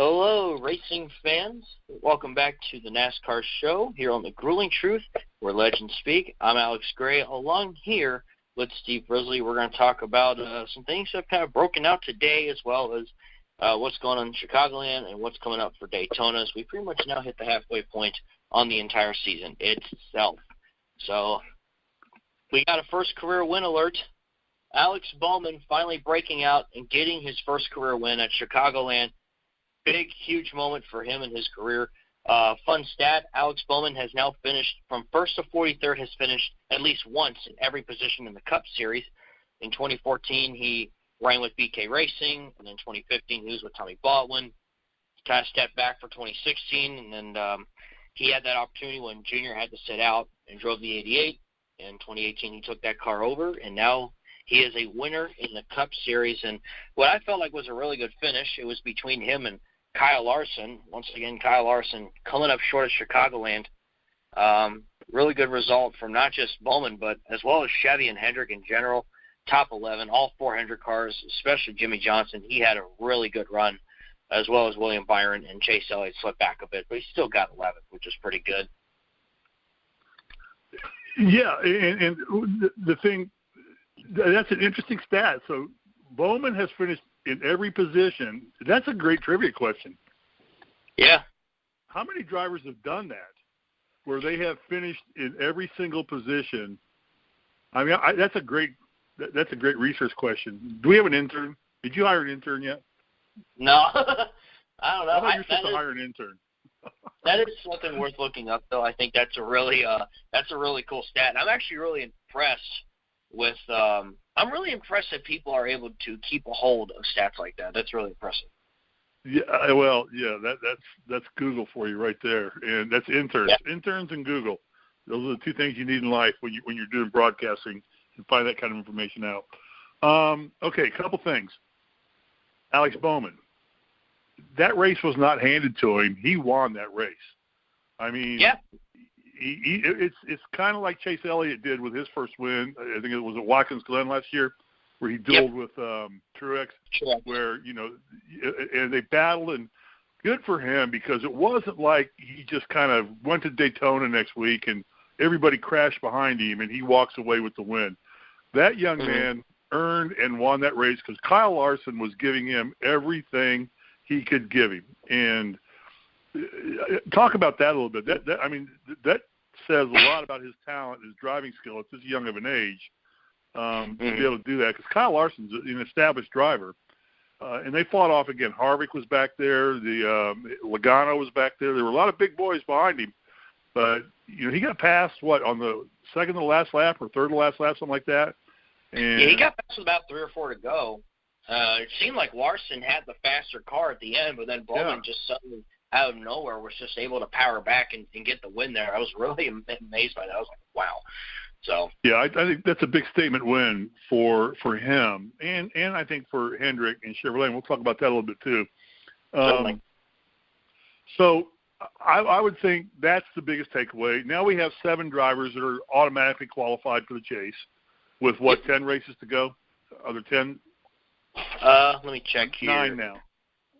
Hello, racing fans. Welcome back to the NASCAR Show here on The Grueling Truth, where legends speak. I'm Alex Gray, along here with Steve Risley. We're going to talk about some things that have kind of broken out today, as well as what's going on in Chicagoland and what's coming up for Daytona. So we pretty much now hit the halfway point on the entire season itself. So we got a first career win alert. Alex Bowman finally breaking out and getting his first career win at Chicagoland. Big, huge moment for him in his career. Fun stat, Alex Bowman has now finished from 1st to 43rd, has finished at least once in every position in the Cup Series. In 2014, he ran with BK Racing, and in 2015, he was with Tommy Baldwin. He kind of stepped back for 2016, and then he had that opportunity when Junior had to sit out and drove the 88. In 2018, he took that car over, and now he is a winner in the Cup Series. And what I felt like was a really good finish, it was between him and Kyle Larson. Once again, Kyle Larson coming up short of Chicagoland. Really good result from not just Bowman, but as well as Chevy and Hendrick in general. Top 11, all 400 cars, especially Jimmy Johnson. He had a really good run, as well as William Byron, and Chase Elliott slipped back a bit, but he still got 11th, which is pretty good. Yeah, and the thing, that's an interesting stat. So Bowman has finished in every position. That's a great trivia question. Yeah. How many drivers have done that, where they have finished in every single position? I mean, that's a great research question. Do we have an intern? Did you hire an intern yet? No. I don't know. I thought you were supposed to hire an intern. That is something worth looking up, though. I think that's a really cool stat. I'm actually really impressed with I'm really impressed that people are able to keep a hold of stats like that. That's really impressive. Yeah, well, yeah, that's Google for you right there, and that's interns. Yeah. Interns and Google. Those are the two things you need in life when you're doing broadcasting and find that kind of information out. Okay, a couple things. Alex Bowman. That race was not handed to him. He won that race. I mean, yeah. It's kind of like Chase Elliott did with his first win. I think it was at Watkins Glen last year, where he dueled with Truex, where, and they battled, and good for him, because it wasn't like he just kind of went to Daytona next week and everybody crashed behind him and he walks away with the win. That young man earned and won that race because Kyle Larson was giving him everything he could give him. And talk about that a little bit. That says a lot about his talent, his driving skill at this young of an age, to be able to do that. Because Kyle Larson's an established driver, and they fought off again. Harvick was back there. Logano was back there. There were a lot of big boys behind him, but he got past on the second to last lap or third to last lap, something like that. And he got past with about 3 or 4 to go. It seemed like Larson had the faster car at the end, but then Bowman just suddenly out of nowhere was just able to power back and get the win there. I was really amazed by that. I was like, wow. So yeah, I think that's a big statement win for him, and I think for Hendrick and Chevrolet. And we'll talk about that a little bit too. So I would think that's the biggest takeaway. Now we have 7 drivers that are automatically qualified for the chase with, 10 races to go? Are there 10? Let me check here. 9 now.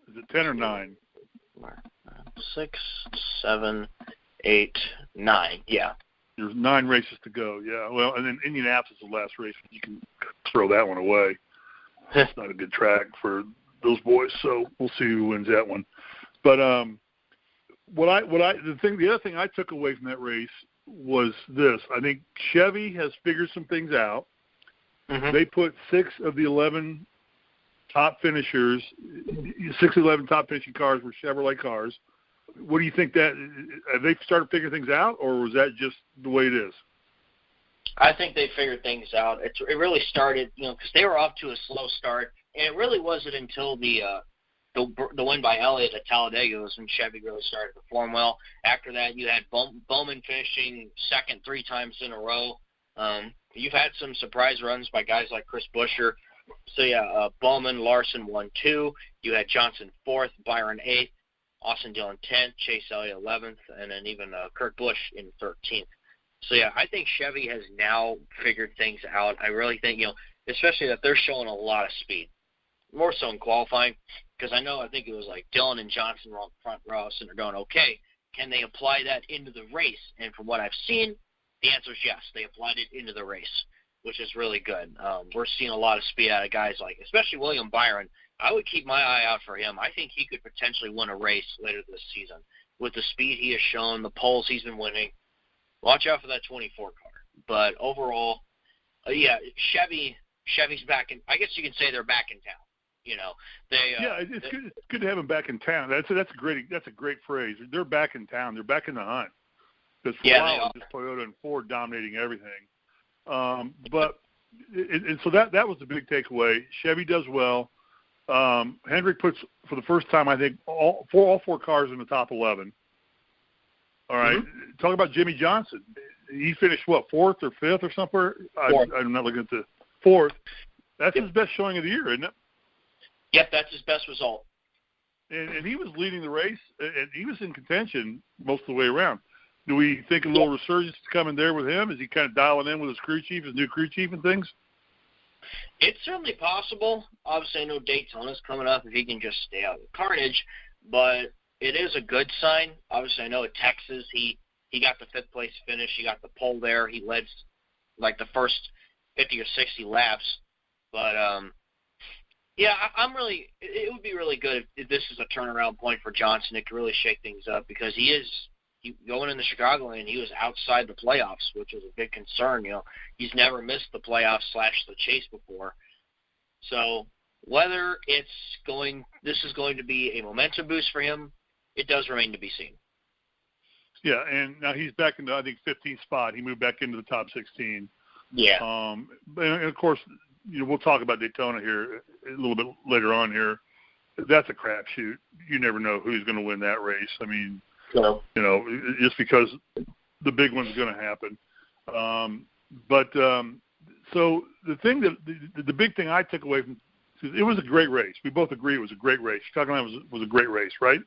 Is it 10 or 9? 6, 7, 8, 9. Yeah. There's 9 races to go. Yeah. Well, and then Indianapolis is the last race. You can throw that one away. It's not a good track for those boys, so we'll see who wins that one. But the other thing I took away from that race was this. I think Chevy has figured some things out. They put 6 of the 11 top finishers, 6 of the 11 top finishing cars were Chevrolet cars. What do you think have they started figuring things out, or was that just the way it is? I think they figured things out. It really started, because they were off to a slow start, and it really wasn't until the win by Elliott at Talladega was when Chevy really started to perform well. After that, you had Bowman finishing second 3 times in a row. You've had some surprise runs by guys like Chris Buescher. So, Bowman, Larson 1, 2. You had Johnson 4th, Byron 8th, Austin Dillon 10th, Chase Elliott 11th, and then even Kurt Busch in 13th. So, I think Chevy has now figured things out. I really think, especially that they're showing a lot of speed, more so in qualifying. because I think it was like Dillon and Johnson were on the front row, and they're going, okay, can they apply that into the race? And from what I've seen, the answer is yes. They applied it into the race, which is really good. We're seeing a lot of speed out of guys like, especially William Byron. I would keep my eye out for him. I think he could potentially win a race later this season. With the speed he has shown, the poles he's been winning, watch out for that 24 car. But overall, Chevy's back in. I guess you can say they're back in town. It's good to have them back in town. That's a great phrase. They're back in town. They're back in the hunt. Because for a while, it was just Toyota and Ford dominating everything. So that was the big takeaway. Chevy does well. Hendrick puts, for the first time, I think, all four cars in the top 11. All right. Mm-hmm. Talk about Jimmy Johnson. He finished, fourth or fifth or somewhere? I'm not looking at the fourth. That's his best showing of the year, isn't it? Yep, that's his best result. And he was leading the race, and he was in contention most of the way around. Do we think a little resurgence is coming there with him? Is he kind of dialing in with his new crew chief and things? It's certainly possible. Obviously, I know Daytona's coming up if he can just stay out of the carnage, but it is a good sign. Obviously, I know at Texas he got the fifth place finish. He got the pole there. He led like the first 50 or 60 laps. But, it would be really good if this is a turnaround point for Johnson. It could really shake things up because going into Chicagoland, he was outside the playoffs, which was a big concern. He's never missed the playoffs / the chase before. So whether this is going to be a momentum boost for him, it does remain to be seen. Yeah, and now he's back in the, I think, 15th spot. He moved back into the top 16. Yeah. And of course, we'll talk about Daytona here a little bit later on here. That's a crapshoot. You never know who's going to win that race. I mean, just because the big one's going to happen. So the big thing I took away from it was a great race. We both agree it was a great race. Chicagoland was a great race, right?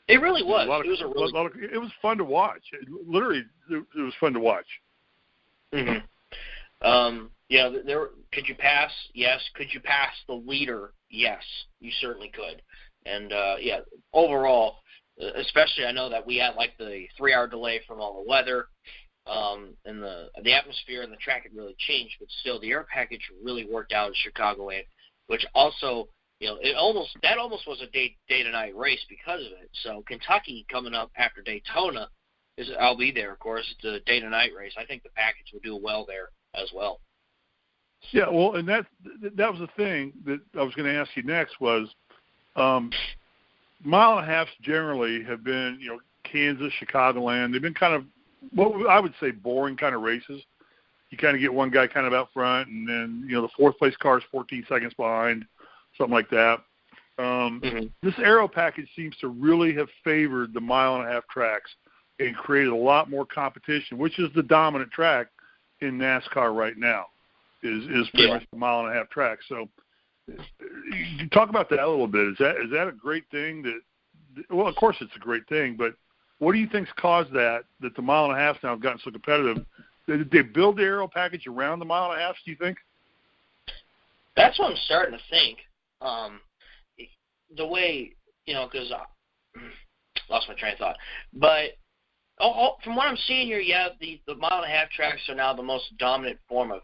It really was. It was fun to watch. It was fun to watch. Mm-hmm. Could you pass? Yes. Could you pass the leader? Yes, you certainly could. And overall, especially I know that we had like the 3-hour delay from all the weather, and the atmosphere and the track had really changed, but still the air package really worked out in Chicagoland, which also, that almost was a day to night race because of it. So Kentucky coming up after Daytona I'll be there, of course. It's a day to night race. I think the package will do well there as well. Yeah, well, and that was the thing that I was going to ask you next was mile and a halves generally have been, Kansas, Chicagoland. They've been kind of what I would say boring kind of races. You kind of get one guy kind of out front, and then, the fourth place car is 14 seconds behind, something like that. This aero package seems to really have favored the mile and a half tracks and created a lot more competition, which is the dominant track in NASCAR right now, is pretty much the mile and a half track. So you talk about that a little bit. Is that a great thing? Well, of course it's a great thing, but what do you think's caused that the mile and a half now have gotten so competitive? Did they build the aero package around the mile and a half, do you think? That's what I'm starting to think. The way, because lost my train of thought. But from what I'm seeing here, the mile and a half tracks are now the most dominant form of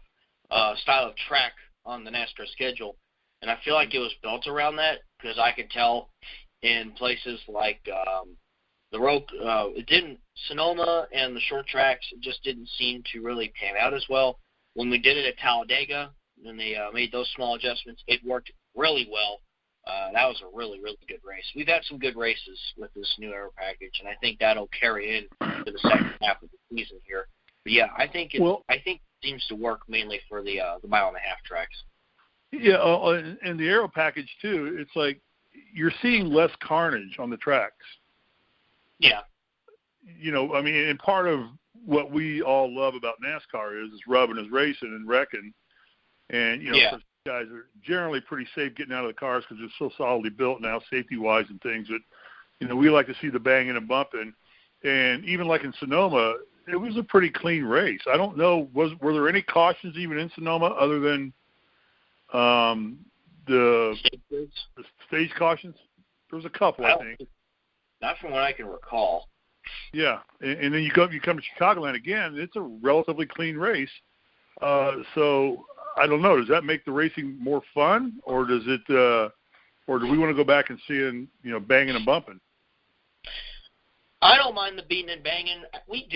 style of track on the NASCAR schedule. And I feel like it was built around that because I could tell in places like the road, Sonoma and the short tracks just didn't seem to really pan out as well. When we did it at Talladega, when they made those small adjustments, it worked really well. That was a really, really good race. We've had some good races with this new aero package, and I think that'll carry in to the second half of the season here. But I think it seems to work mainly for the mile and a half tracks. Yeah, and the aero package too. It's like you're seeing less carnage on the tracks. Yeah. And part of what we all love about NASCAR is rubbing, is racing and wrecking. And, guys are generally pretty safe getting out of the cars because they're so solidly built now, safety-wise and things. But, we like to see the banging and bumping. And even like in Sonoma, it was a pretty clean race. I don't know, were there any cautions even in Sonoma other than the stage cautions? There was a couple, I think. Not from what I can recall. Yeah, and then you come to Chicagoland again. It's a relatively clean race. So I don't know. Does that make the racing more fun, or does it, or do we want to go back and seeing banging and bumping? I don't mind the beating and banging. We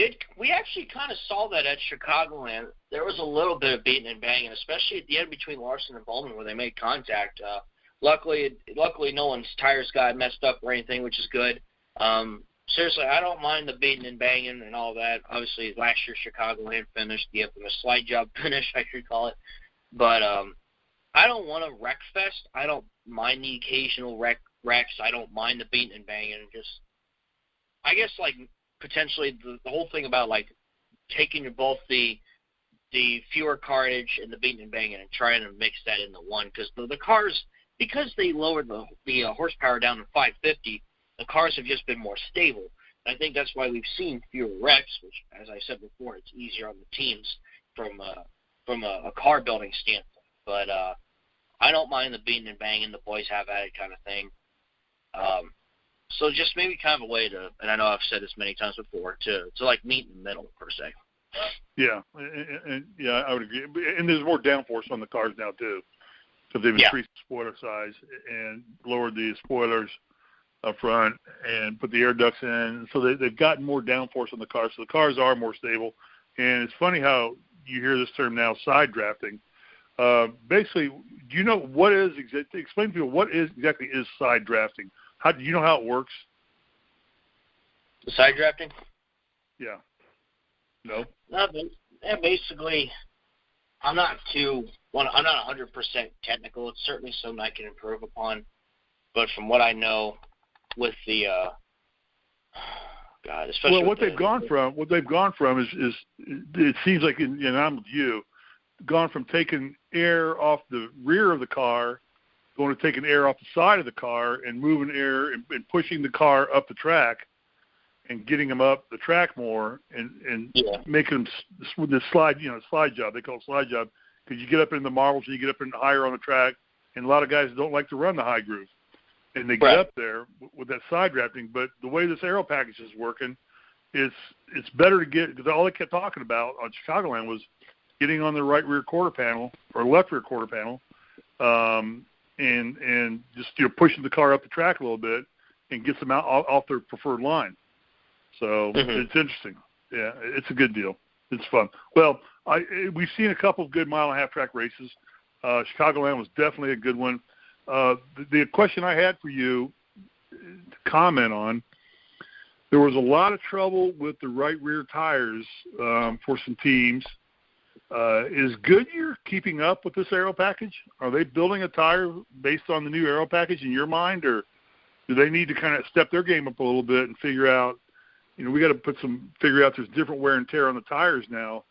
actually kind of saw that at Chicagoland. There was a little bit of beating and banging, especially at the end between Larson and Bowman where they made contact. Luckily, no one's tires got messed up or anything, which is good. Seriously, I don't mind the beating and banging and all that. Obviously, last year Chicagoland finished, the infamous slide job finish, I should call it. But I don't want a wreck fest. I don't mind the occasional wrecks. I don't mind the beating and banging. I guess like potentially the whole thing about like taking both the fewer carnage and the beating and banging and trying to mix that into one, because the cars, because they lowered the horsepower down to 550. The cars have just been more stable. And I think that's why we've seen fewer wrecks, which, as I said before, it's easier on the teams from a car building standpoint. But I don't mind the beating and banging, the boys have at it kind of thing. So just maybe kind of a way to, and I know I've said this many times before, to like meet in the middle per se. Yeah, and yeah, I would agree. And there's more downforce on the cars now too, because they've increased the spoiler size and lowered the spoilers up front and put the air ducts in, so they've gotten more downforce on the cars, so the cars are more stable. And it's funny how you hear this term now, side drafting. Basically, do you know what is explain to people what exactly is side drafting? How do you know how it works? The side drafting? Yeah. No. Basically, I'm not 100% technical. It's certainly something I can improve upon, but from what I know, with the especially what they've gone from is it seems like, and I'm with you, gone from taking air off the rear of the car, going to taking air off the side of the car and moving air and pushing the car up the track and getting them up the track more and making them with this slide job. They call it slide job because you get up in the marbles and you get up in higher on the track, and a lot of guys don't like to run the high groove. And they get up there with that side drafting. But the way this aero package is working, it's better to get, because all they kept talking about on Chicagoland was getting on the right rear quarter panel or left rear quarter panel, and just pushing the car up the track a little bit and gets them out off their preferred line. So It's interesting. Yeah, it's a good deal. It's fun. Well, we've seen a couple of good mile-and-a-half track races. Chicagoland was definitely a good one. The question I had for you to comment on, there was a lot of trouble with the right rear tires for some teams. Is Goodyear keeping up with this aero package? Are they building a tire based on the new aero package in your mind, or do they need to kind of step their game up a little bit and figure out, we got to figure out there's different wear and tear on the tires now,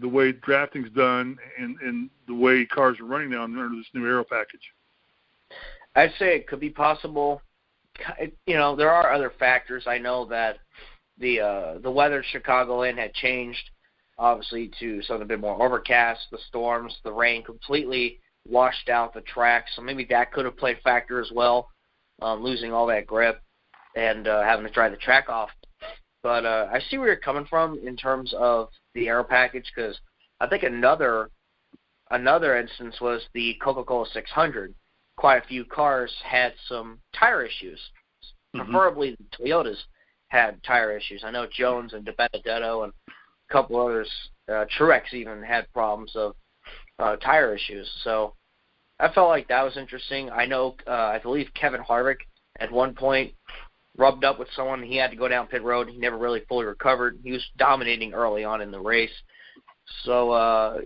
the way drafting's done and the way cars are running now under this new aero package? I'd say it could be possible. There are other factors. I know that the weather in Chicagoland had changed, obviously, to something a bit more overcast. The storms, the rain completely washed out the track, so maybe that could have played a factor as well, losing all that grip and having to dry the track off. But I see where you're coming from in terms of the aero package, because I think another instance was the Coca-Cola 600. Quite a few cars had some tire issues. Preferably the Toyotas had tire issues. I know Jones and DiBenedetto and a couple others, Truex even had problems of tire issues. So I felt like that was interesting. I know, I believe Kevin Harvick at one point rubbed up with someone. He had to go down pit road. He never really fully recovered. He was dominating early on in the race. So, I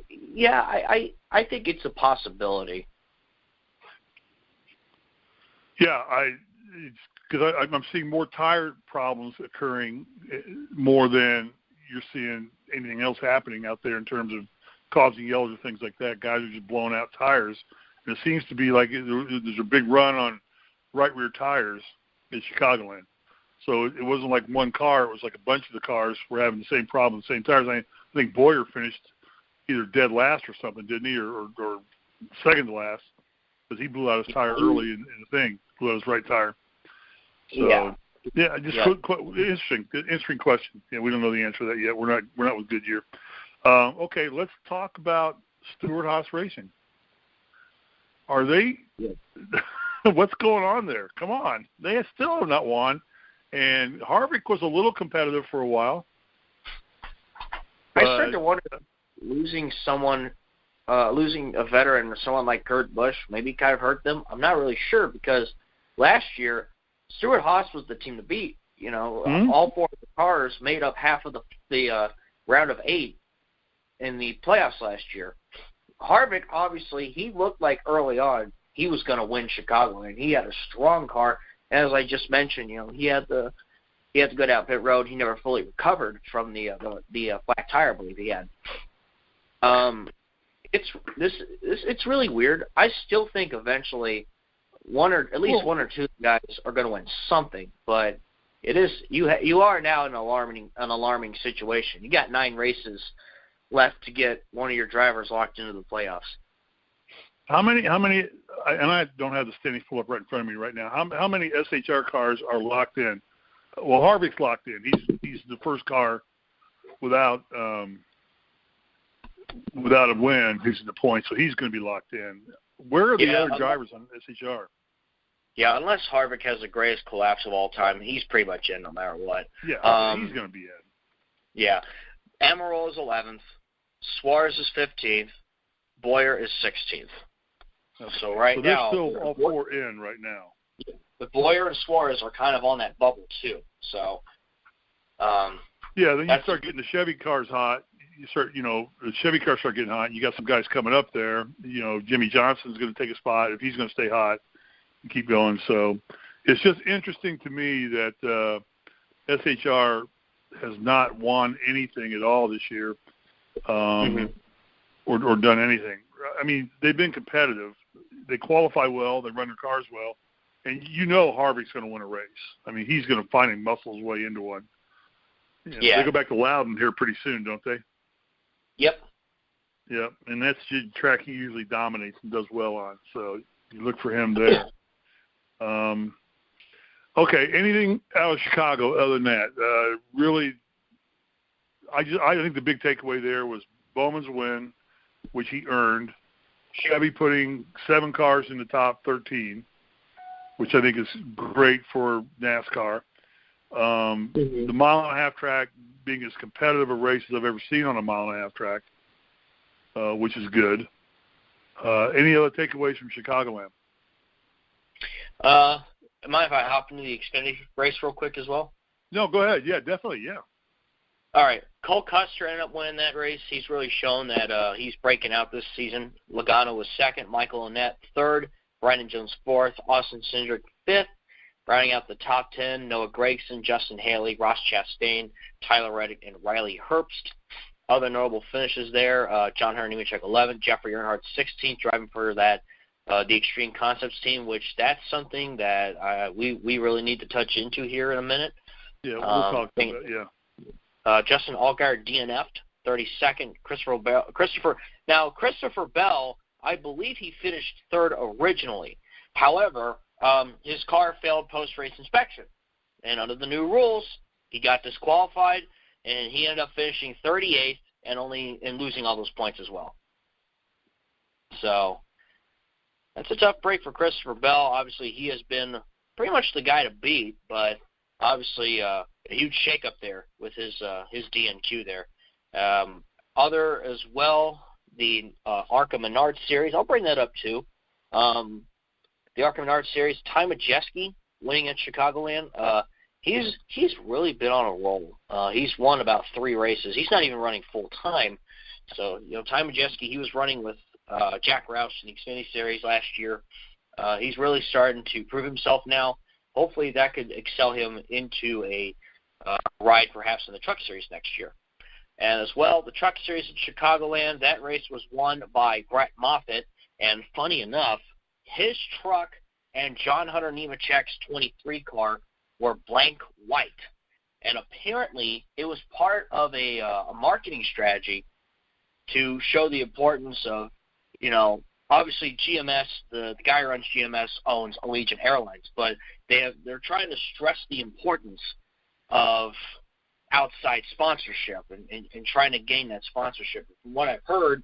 think it's a possibility. Yeah, because I'm seeing more tire problems occurring more than you're seeing anything else happening out there in terms of causing yellows or things like that. Guys are just blowing out tires. And it seems to be like there's a big run on right rear tires in Chicagoland. So it wasn't like one car. It was like a bunch of the cars were having the same problem, the same tires. I think Boyer finished either dead last or something, didn't he, or second to last. because he blew out his tire early in the thing, blew out his right tire. So, interesting question. Yeah, we don't know the answer to that yet. We're not with Goodyear. Okay, let's talk about Stewart-Haas Racing. Are they? Yeah. What's going on there? Come on, they still have not won. And Harvick was a little competitive for a while. I started to wonder, losing a veteran or someone like Kurt Busch maybe kind of hurt them. I'm not really sure, because last year Stewart-Haas was the team to beat. You know, all four of the cars made up half of the round of 8 in the playoffs last year. Harvick, obviously, he looked like early on he was going to win Chicagoland, and he had a strong car. As I just mentioned, you know, he had to go down pit road. He never fully recovered from the flat tire, I believe he had. It's really weird. I still think eventually at least one or two guys are going to win something, but it is you are now in an alarming situation. You got 9 races left to get one of your drivers locked into the playoffs. How many? And I don't have the standings pulled up right in front of me right now. How many SHR cars are locked in? Well, Harvick's locked in. He's the first car without a win who's in the points, so he's going to be locked in. Where are the other drivers on SHR? Yeah, unless Harvick has the greatest collapse of all time, he's pretty much in no matter what. Yeah, he's going to be in. Yeah. Amaral is 11th. Suarez is 15th. Boyer is 16th. Okay. So now, they're still all 4 in right now. Yeah. But Boyer and Suarez are kind of on that bubble too. So. Then you start getting the Chevy cars hot. The Chevy cars start getting hot. You got some guys coming up there. You know, Jimmy Johnson's going to take a spot if he's going to stay hot and keep going. So it's just interesting to me that SHR has not won anything at all this year, or done anything. I mean, they've been competitive. They qualify well. They run their cars well. And you know Harvick's going to win a race. I mean, he's going to find and muscle his way into one. They go back to Loudon here pretty soon, don't they? Yep. Yep, and that's the track he usually dominates and does well on. So you look for him there. Okay, anything out of Chicago other than that? Really, I think the big takeaway there was Bowman's win, which he earned. Chevy putting 7 cars in the top 13, which I think is great for NASCAR. The mile-and-a-half track being as competitive a race as I've ever seen on a mile-and-a-half track, which is good. Any other takeaways from Chicagoland? Mind if I hop into the Xfinity race real quick as well? No, go ahead. Yeah, definitely, yeah. All right. Cole Custer ended up winning that race. He's really shown that he's breaking out this season. Logano was 2nd, Michael Annett 3rd, Brandon Jones 4th, Austin Cindric 5th. Rounding out the top 10, Noah Gragson, Justin Haley, Ross Chastain, Tyler Reddick, and Riley Herbst. Other notable finishes there, John Hunter Nemechek 11th, Jeffrey Earnhardt 16th, driving for that the Extreme Concepts team, which that's something that we really need to touch into here in a minute. Yeah, we'll talk about it, yeah. Justin Allgaier DNF'd, 32nd. Christopher Bell, I believe he finished 3rd originally. However, his car failed post-race inspection, and under the new rules, he got disqualified, and he ended up finishing 38th and losing all those points as well. So that's a tough break for Christopher Bell. Obviously, he has been pretty much the guy to beat, but obviously a huge shakeup there with his DNQ there. Other as well, the ARCA Menard Series. I'll bring that up too. The ARCA Menard Series, Ty Majeski winning at Chicagoland. He's really been on a roll. He's won about 3 races. He's not even running full time. So Ty Majeski, he was running with Jack Roush in the Xfinity Series last year. He's really starting to prove himself now. Hopefully that could excel him into a ride perhaps in the Truck Series next year. And as well, the Truck Series at Chicagoland, that race was won by Brett Moffitt. And funny enough, his truck and John Hunter Nemechek's 23 car were blank white. And apparently it was part of a marketing strategy to show the importance of, obviously GMS, the guy who runs GMS owns Allegiant Airlines, but they're trying to stress the importance of outside sponsorship and trying to gain that sponsorship. From what I've heard,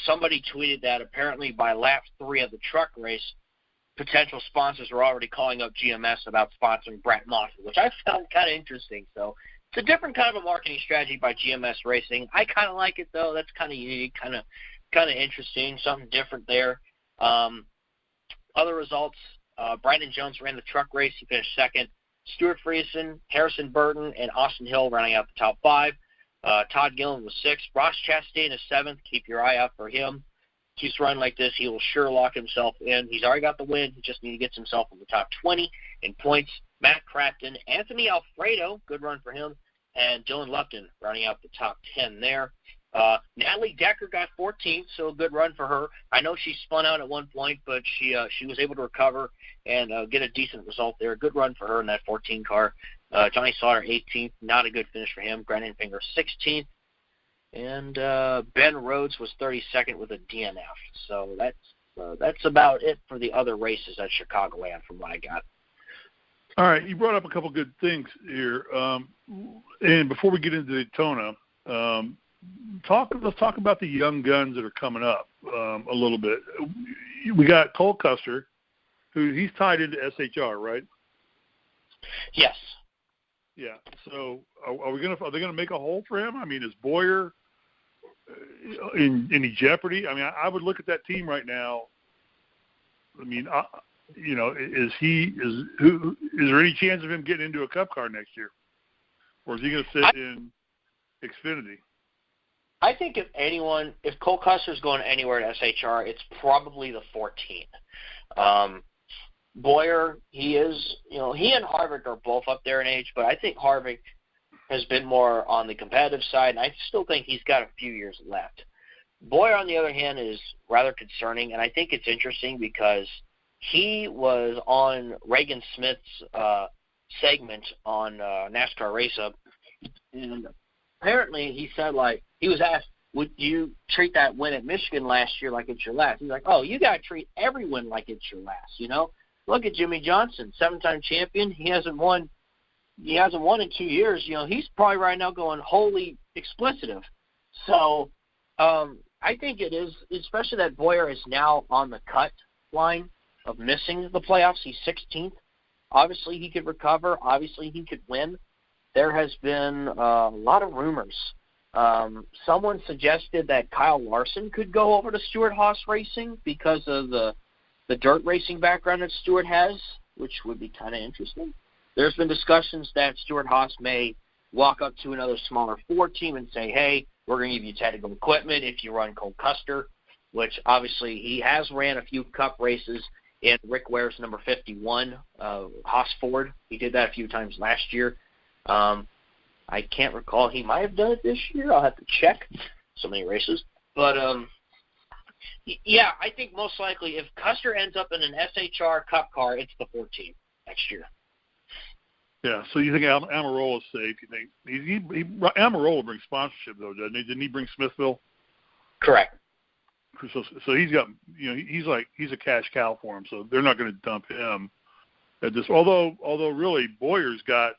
somebody tweeted that apparently by lap 3 of the truck race, potential sponsors were already calling up GMS about sponsoring Brett Moffitt, which I found kind of interesting. So it's a different kind of a marketing strategy by GMS Racing. I kind of like it, though. That's kind of unique, kind of interesting, something different there. Other results, Brandon Jones ran the truck race. He finished second. Stuart Friesen, Harrison Burton, and Austin Hill rounding out the top 5. Todd Gillen was 6th. Ross Chastain is 7th. Keep your eye out for him. Keeps running like this, he will sure lock himself in. He's already got the win. He just needs to get himself in the top 20 in points. Matt Crafton, Anthony Alfredo, good run for him, and Dylan Lupton rounding out the top 10 there. Natalie Decker got 14th, so a good run for her. I know she spun out at one point, but she was able to recover and get a decent result there. A good run for her in that 14 car. Johnny Sauter 18th, not a good finish for him. Brandon Finger 16th. And Ben Rhodes was 32nd with a DNF. So that's about it for the other races at Chicagoland from what I got. All right, you brought up a couple good things here. And before we get into Daytona, let's talk about the young guns that are coming up a little bit. We got Cole Custer, who he's tied into SHR, right? Yes. Yeah. So are they gonna make a hole for him? I mean, is Boyer in any jeopardy? I mean, I would look at that team right now. I mean, is there any chance of him getting into a Cup car next year, or is he going to sit in Xfinity? I think if Cole Custer's going anywhere at SHR, it's probably the 14. Boyer, he and Harvick are both up there in age, but I think Harvick has been more on the competitive side, and I still think he's got a few years left. Boyer, on the other hand, is rather concerning, and I think it's interesting because he was on Reagan Smith's segment on NASCAR Race Up, and apparently he said, he was asked, would you treat that win at Michigan last year like it's your last? He's like, oh, you got to treat every win like it's your last, Look at Jimmy Johnson, 7-time champion. He hasn't won in 2 years. He's probably right now going wholly explicitive. So I think it is, especially that Boyer is now on the cut line of missing the playoffs. He's 16th. Obviously, he could recover. Obviously, he could win. There has been a lot of rumors. Someone suggested that Kyle Larson could go over to Stewart-Haas Racing because of the dirt racing background that Stewart has, which would be kind of interesting. There's been discussions that Stewart-Haas may walk up to another smaller Ford team and say, hey, we're going to give you technical equipment if you run Cole Custer, which obviously he has ran a few Cup races in Rick Ware's number 51, Haas Ford. He did that a few times last year. I can't recall. He might have done it this year. I'll have to check. So many races. But, yeah, I think most likely if Custer ends up in an SHR Cup car, it's the 14 next year. Yeah, so you think Amarola's safe? You think Amarola brings sponsorship though, doesn't he? Didn't he bring Smithville? Correct. So he's got, he's a cash cow for him. So they're not going to dump him at this. Although really Boyer's got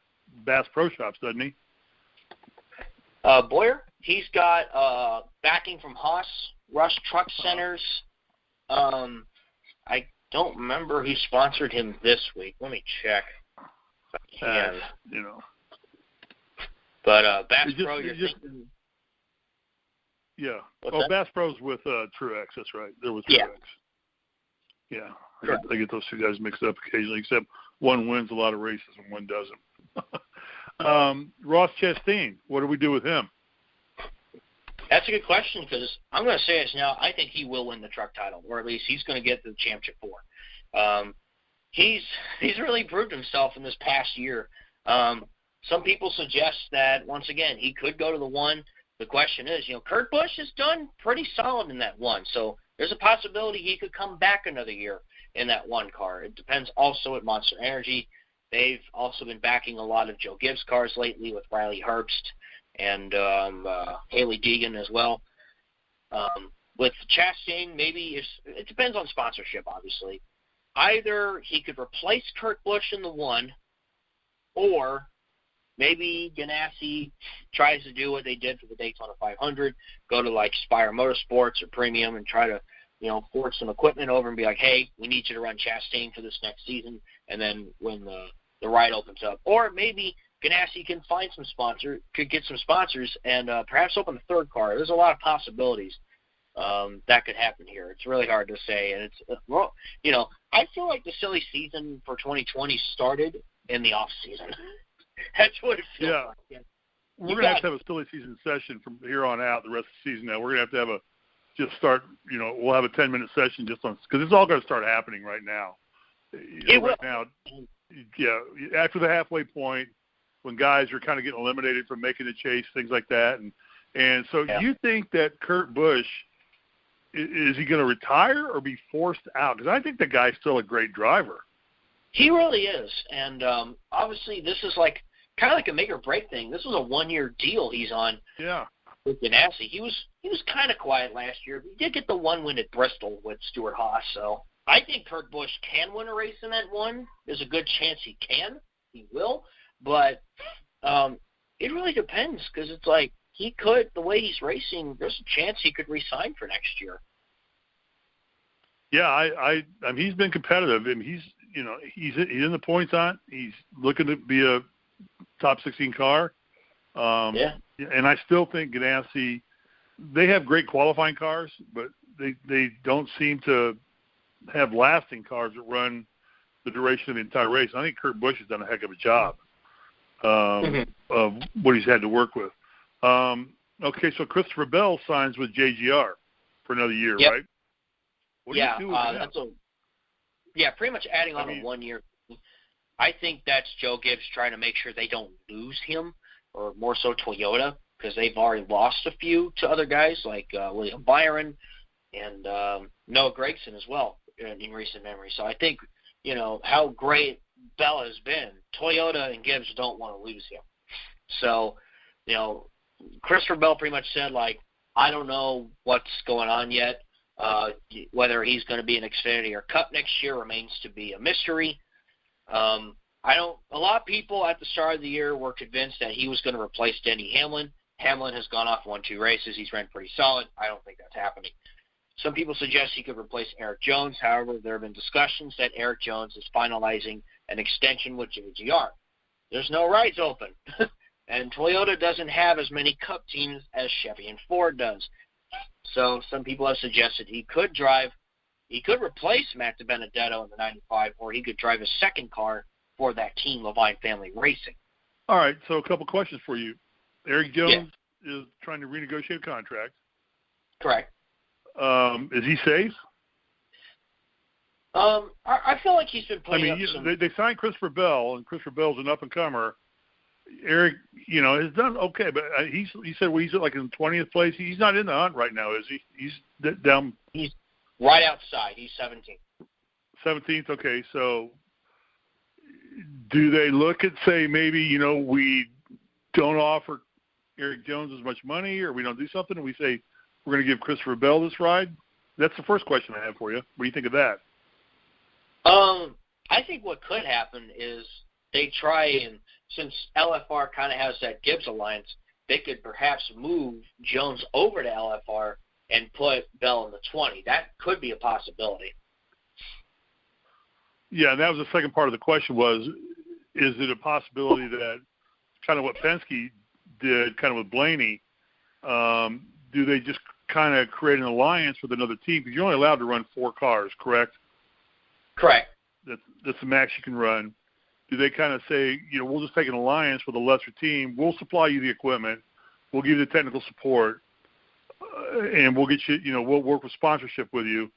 Bass Pro Shops, doesn't he? Boyer, he's got backing from Haas, Rush Truck Centers. I don't remember who sponsored him this week. Let me check. But Bass Pro, you're thinking. Yeah. What's Bass Pro's with Truex. That's right. They're with Truex. Yeah. I get those two guys mixed up occasionally, except one wins a lot of races and one doesn't. Ross Chastain, what do we do with him? That's a good question because I'm going to say this now. I think he will win the truck title, or at least he's going to get the championship for. He's really proved himself in this past year. Some people suggest that, once again, he could go to the 1. The question is, Kurt Busch has done pretty solid in that 1, so there's a possibility he could come back another year in that 1 car. It depends also at Monster Energy. They've also been backing a lot of Joe Gibbs cars lately with Riley Herbst and Haley Deegan as well. with Chastain, maybe it depends on sponsorship, obviously. Either he could replace Kurt Busch in the 1, or maybe Ganassi tries to do what they did for the Daytona 500, go to like Spire Motorsports or Premium and try to, force some equipment over and be like, hey, we need you to run Chastain for this next season, and then when the ride opens up. Or maybe Ganassi can find some could get some sponsors and perhaps open the 3rd car. There's a lot of possibilities that could happen here. It's really hard to say. And it's, I feel like the silly season for 2020 started in the off season. That's what it feels like. Yeah. We're going to have a silly season session from here on out, the rest of the season now. We're going to have we'll have a 10-minute session just on, because it's all going to start happening right now. Right now, after the halfway point, when guys are kind of getting eliminated from making the chase, things like that. And so you think that Kurt Busch, is he going to retire or be forced out? Because I think the guy's still a great driver. He really is. And obviously this is kind of like a make or break thing. This was a 1-year deal he's on. Yeah. With Ganassi. He was kind of quiet last year. He did get the 1 win at Bristol with Stewart Haas, so I think Kurt Busch can win a race in that 1. There's a good chance he can. He will. But it really depends, because it's like he could, the way he's racing, there's a chance he could re-sign for next year. Yeah, I mean, he's been competitive, and he's in the points on. He's looking to be a top 16 car. And I still think Ganassi, they have great qualifying cars, but they don't seem to have lasting cars that run the duration of the entire race. I think Kurt Busch has done a heck of a job of what he's had to work with. Okay, so Christopher Bell signs with JGR for another year, right? What do you do with that? Pretty much adding on a 1 year. I think that's Joe Gibbs trying to make sure they don't lose him, or more so Toyota, because they've already lost a few to other guys like William Byron and Noah Gragson as well in recent memory. So I think, how great Bell has been, Toyota and Gibbs don't want to lose him. So, Christopher Bell pretty much said, I don't know what's going on yet. Whether he's going to be in Xfinity or Cup next year remains to be a mystery. A lot of people at the start of the year were convinced that he was going to replace Denny Hamlin. Hamlin has gone off, won 2 races. He's ran pretty solid. I don't think that's happening. Some people suggest he could replace Eric Jones. However, there have been discussions that Eric Jones is finalizing an extension with JGR. There's no rides open. And Toyota doesn't have as many Cup teams as Chevy and Ford does. So some people have suggested he could replace Matt DiBenedetto in the 95, or he could drive a second car for that team, Levine Family Racing. All right, so a couple questions for you. Eric Jones is trying to renegotiate a contract. Correct. Is he safe? I feel like he's been putting up some... They signed Christopher Bell, and Christopher Bell's an up-and-comer. Eric, has done okay, but he said he's like in 20th place. He's not in the hunt right now, is he? He's down. He's right outside. He's 17th. 17th, okay. So do they look at, say, maybe, we don't offer Eric Jones as much money, or we don't do something, and we say we're going to give Christopher Bell this ride? That's the first question I have for you. What do you think of that? I think what could happen is they try, and since LFR kind of has that Gibbs alliance, they could perhaps move Jones over to LFR and put Bell in the 20. That could be a possibility. Yeah, and that was the second part of the question was, is it a possibility that kind of what Penske did kind of with Blaney, do they just kind of create an alliance with another team? Because you're only allowed to run 4 cars, correct? Correct. That's the max you can run. Do they kind of say, we'll just take an alliance with a lesser team. We'll supply you the equipment. We'll give you the technical support. And we'll get you, we'll work with sponsorship with you.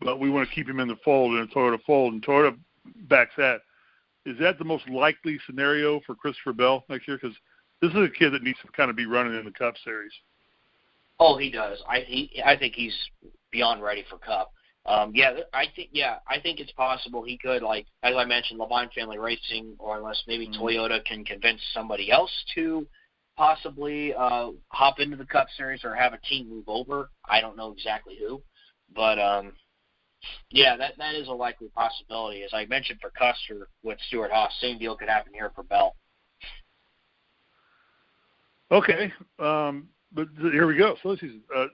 But we want to keep him in the fold, in the Toyota fold. And Toyota backs that. Is that the most likely scenario for Christopher Bell next year? Because this is a kid that needs to kind of be running in the Cup Series. Oh, he does. I think he's beyond ready for Cup. I think it's possible he could, like, as I mentioned, Levine Family Racing, or unless maybe Toyota can convince somebody else to possibly hop into the Cup Series or have a team move over. I don't know exactly who, but yeah, that is a likely possibility. As I mentioned for Custer with Stuart Haas, same deal could happen here for Bell. Okay, but here we go. So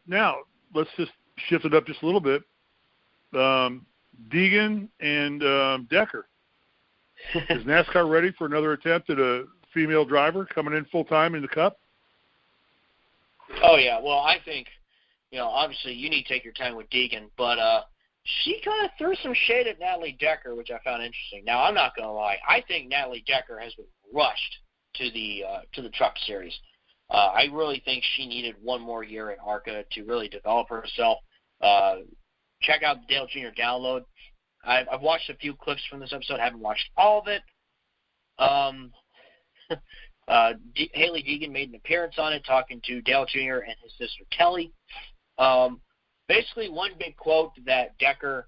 now let's just shift it up just a little bit. Deegan and Decker. Is NASCAR ready for another attempt at a female driver coming in full-time in the Cup? Oh, yeah. Well, I think, obviously you need to take your time with Deegan, but she kind of threw some shade at Natalie Decker, which I found interesting. Now, I'm not going to lie. I think Natalie Decker has been rushed to the Truck Series. I really think she needed one more year at ARCA to really develop herself. Check out the Dale Jr. download. I've watched a few clips from this episode. Haven't watched all of it. Haley Deegan made an appearance on it, talking to Dale Jr. and his sister Kelly. Basically, one big quote that Deegan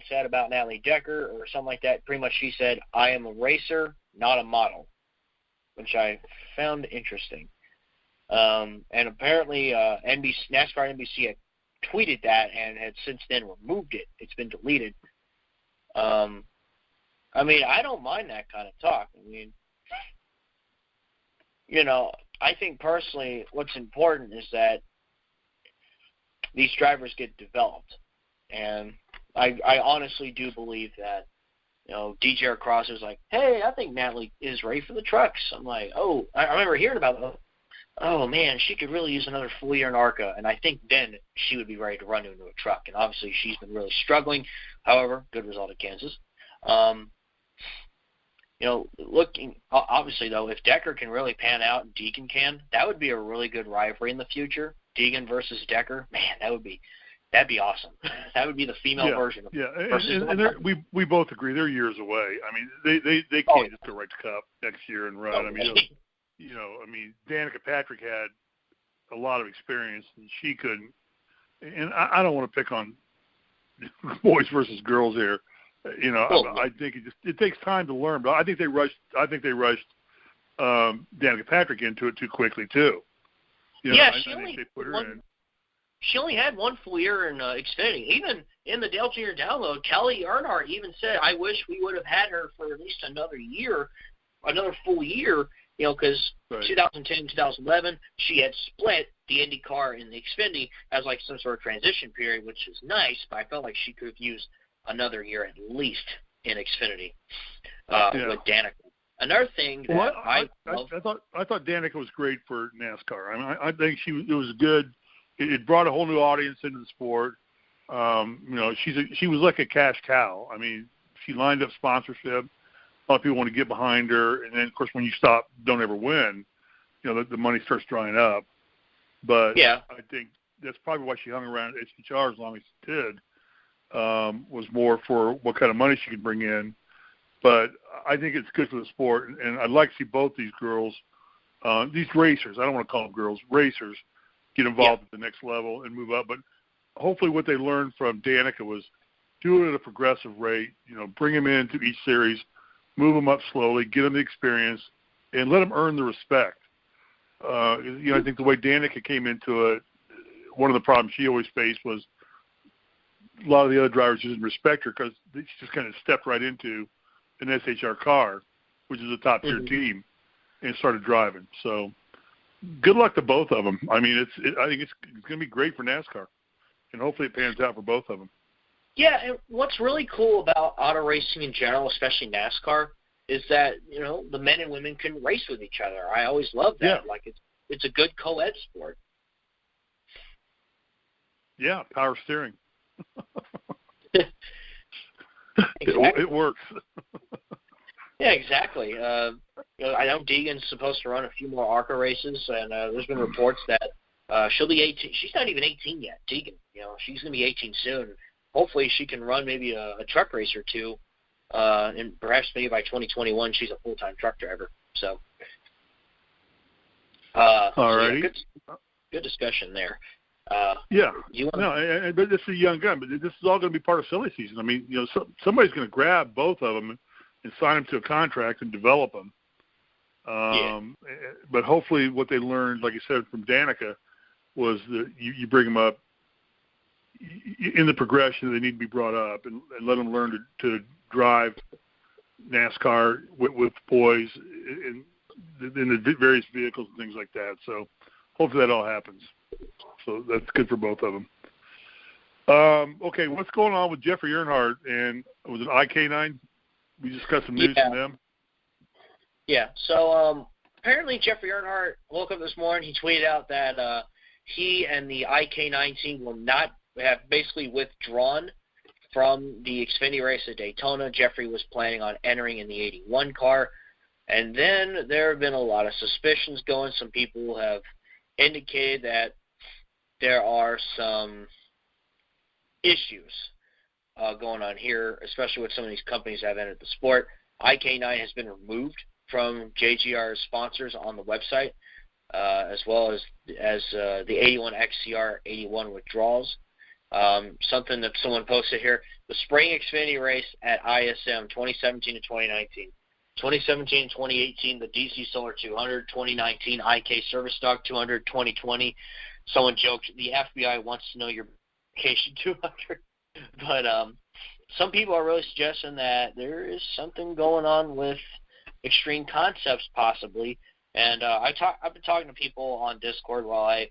said about Natalie Decker or something like that. Pretty much, she said, "I am a racer, not a model," which I found interesting. And apparently, NASCAR NBC had tweeted that and had since then removed it. It's been deleted. I mean, I don't mind that kind of talk. I mean, I think personally what's important is that these drivers get developed. And I honestly do believe that, DJ Cross was like, "Hey, I think Natalie is ready for the trucks." I'm like, oh, I remember hearing about it. Oh, man, she could really use another full year in ARCA, and I think then she would be ready to run into a truck. And obviously she's been really struggling. However, good result at Kansas. Looking obviously though, if Decker can really pan out and Deegan can, that would be a really good rivalry in the future. Deegan versus Decker, man, that'd be awesome. That would be the female version of and we both agree they're years away. I mean, they can't just go right to Cup next year and run. I mean, Danica Patrick had a lot of experience, and she couldn't. And I don't want to pick on boys versus girls here. I think it takes time to learn. But I think they rushed Danica Patrick into it too quickly too. She only had one full year in Xfinity. Even in the Dale Jr. download, Kelly Earnhardt even said, "I wish we would have had her for at least another full year." Because 2010, 2011, she had split the IndyCar and the Xfinity as like some sort of transition period, which is nice, but I felt like she could have used another year at least in Xfinity with Danica. Another thing that I thought Danica was great for NASCAR. I mean, I think it was good. It brought a whole new audience into the sport. She was like a cash cow. I mean, she lined up sponsorship. A lot of people want to get behind her, and then of course when you don't ever win, the money starts drying up. But I think that's probably why she hung around HHR as long as she did, was more for what kind of money she could bring in. But I think it's good for the sport, and I'd like to see both these girls, these racers, I don't want to call them girls, racers, get involved at the next level and move up. But hopefully what they learned from Danica was do it at a progressive rate, bring them into each series, move them up slowly, get them the experience, and let them earn the respect. I think the way Danica came into it, one of the problems she always faced was a lot of the other drivers didn't respect her because she just kind of stepped right into an SHR car, which is a top-tier team, and started driving. So good luck to both of them. I mean, I think it's going to be great for NASCAR, and hopefully it pans out for both of them. Yeah, and what's really cool about auto racing in general, especially NASCAR, is that, the men and women can race with each other. I always love that. Yeah. Like, it's a good co-ed sport. Yeah, power steering. Exactly. It works. Yeah, exactly. I know Deegan's supposed to run a few more ARCA races, and there's been reports that she'll be 18. She's not even 18 yet, Deegan. She's going to be 18 soon. Hopefully she can run maybe a truck race or two, and perhaps maybe by 2021 she's a full-time truck driver. So, all right. Good discussion there. But this is a young gun, but this is all going to be part of silly season. I mean, somebody's going to grab both of them and sign them to a contract and develop them. But hopefully what they learned, like you said, from Danica, was that you bring them up in the progression. They need to be brought up and let them learn to drive NASCAR with boys in the various vehicles and things like that. So hopefully that all happens. So that's good for both of them. Okay, what's going on with Jeffrey Earnhardt and was it IK9? We just got some news from them. Yeah. So apparently Jeffrey Earnhardt woke up this morning. He tweeted out that he and the IK9 team will not have basically withdrawn from the Xfinity race at Daytona. Jeffrey was planning on entering in the 81 car. And then there have been a lot of suspicions going. Some people have indicated that there are some issues going on here, especially with some of these companies that have entered the sport. IK9 has been removed from JGR's sponsors on the website, as well as the 81 XCR 81 withdrawals. Something that someone posted here, the spring Xfinity race at ISM 2017 to 2019. 2017 and 2018, the DC Solar 200. 2019, IK Service Stock 200. 2020, someone joked, the FBI wants to know your vacation 200. But some people are really suggesting that there is something going on with Extreme Concepts possibly. And I've been talking to people on Discord. While I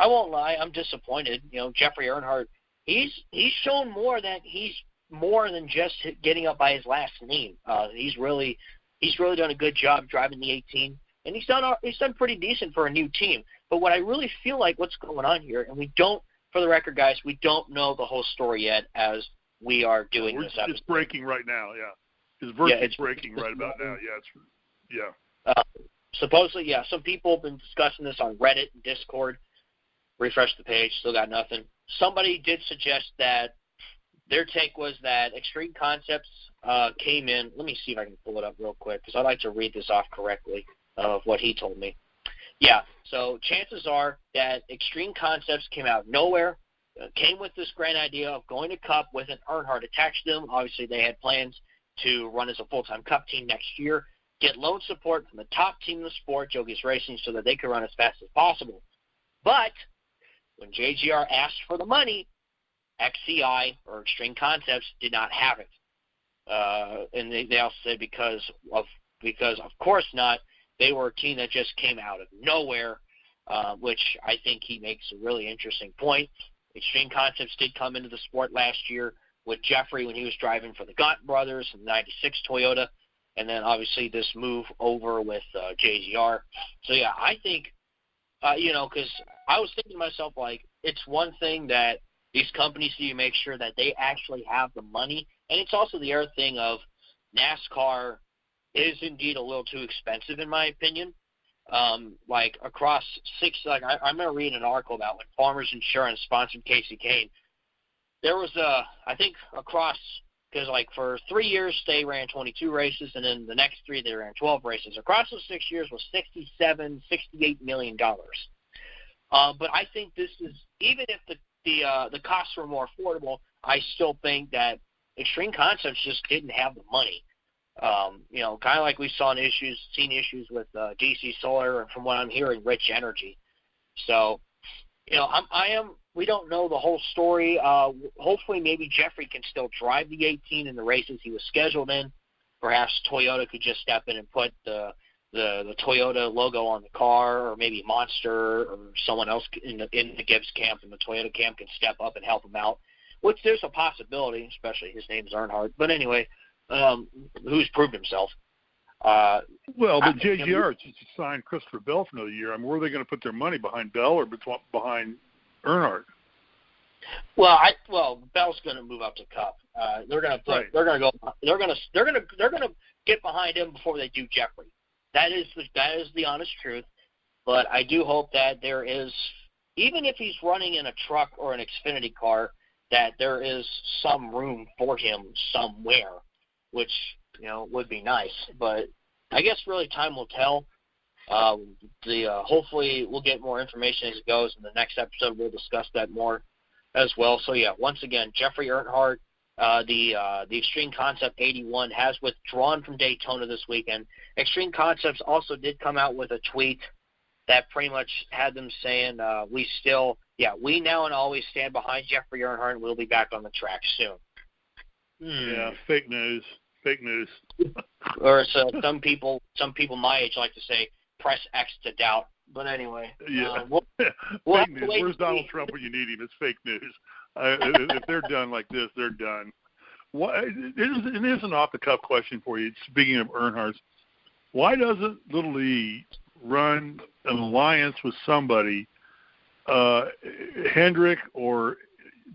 won't lie, I'm disappointed. You know, Jeffrey Earnhardt, he's shown more that he's more than just getting up by his last name. He's really done a good job driving the 18, and he's done pretty decent for a new team. But what I really feel like what's going on here, and we don't, for the record, guys, we don't know the whole story yet as we are doing this episode. It's breaking right now, yeah. It's breaking right about now. Supposedly, yeah. Some people have been discussing this on Reddit and Discord. Refresh the page, still got nothing. Somebody did suggest that their take was that Extreme Concepts came in. Let me see if I can pull it up real quick because I'd like to read this off correctly of what he told me. Yeah, so chances are that Extreme Concepts came out of nowhere, came with this grand idea of going to Cup with an Earnhardt attached to them. Obviously, they had plans to run as a full-time Cup team next year, get loan support from the top team in the sport, Jogies Racing, so that they could run as fast as possible. But when JGR asked for the money, XCI, or Extreme Concepts, did not have it. And they also said because of course not, they were a team that just came out of nowhere, which I think he makes a really interesting point. Extreme Concepts did come into the sport last year with Jeffrey when he was driving for the Gaunt brothers in the 96 Toyota, and then obviously this move over with JGR. So, yeah, I think, because I was thinking to myself, like, it's one thing that these companies need to make sure that they actually have the money, and it's also the other thing of NASCAR is indeed a little too expensive, in my opinion. Across I remember reading an article about when Farmers Insurance sponsored Casey Kane. There was I think across, because for 3 years they ran 22 races, and then the next 3 they ran 12 races. Across those 6 years was $68 million. But I think this is, even if the costs were more affordable, I still think that Extreme Concepts just didn't have the money. Kind of like we seen issues with DC Solar, and from what I'm hearing, Rich Energy. So, we don't know the whole story. Hopefully maybe Jeffrey can still drive the 18 in the races he was scheduled in. Perhaps Toyota could just step in and put the Toyota logo on the car, or maybe Monster or someone else in the Gibbs camp and the Toyota camp can step up and help him out, which there's a possibility, especially his name's Earnhardt. But anyway, who's proved himself. But JGR just signed Christopher Bell for another year. I mean, where are they going to put their money, behind Bell or behind Earnhardt? Well, Bell's going to move up to Cup. They're going to get behind him before they do Jeffrey. That is the honest truth. But I do hope that there is, even if he's running in a truck or an Xfinity car, that there is some room for him somewhere, which would be nice. But I guess really time will tell. Hopefully we'll get more information as it goes. In the next episode, we'll discuss that more as well. So yeah, once again, Jeffrey Earnhardt The Extreme Concept 81 has withdrawn from Daytona this weekend. Extreme Concepts also did come out with a tweet that pretty much had them saying, we now and always stand behind Jeffrey Earnhardt, and we'll be back on the track soon. Yeah, fake news. Or so some people my age like to say, press X to doubt. But anyway, we'll fake news. Where's Donald Trump when you need him? It's fake news. If they're done like this, they're done. It is an off-the-cuff question for you. Speaking of Earnhardt's, why doesn't Little League run an alliance with somebody, Hendrick, or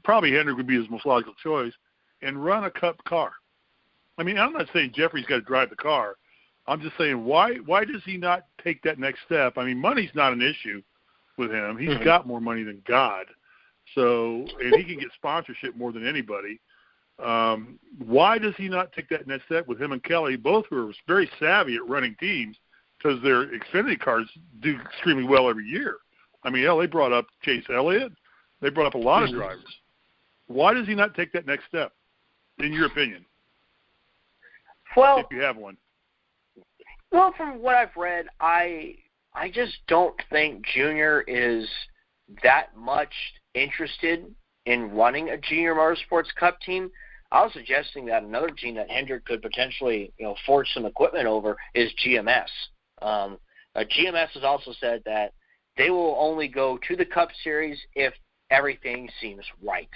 probably Hendrick would be his most logical choice, and run a Cup car? I mean, I'm not saying Jeffrey's got to drive the car. I'm just saying, why does he not take that next step? I mean, money's not an issue with him. He's got more money than God. So, and he can get sponsorship more than anybody. Why does he not take that next step with him and Kelly, both who are very savvy at running teams, because their Xfinity cars do extremely well every year? I mean, they brought up Chase Elliott. They brought up a lot of drivers. Why does he not take that next step, in your opinion? Well, if you have one. Well, from what I've read, I just don't think Junior is that much interested in running a Junior Motorsports Cup team. I was suggesting that another team that Hendrick could potentially, forge some equipment over is GMS. GMS has also said that they will only go to the Cup Series if everything seems right.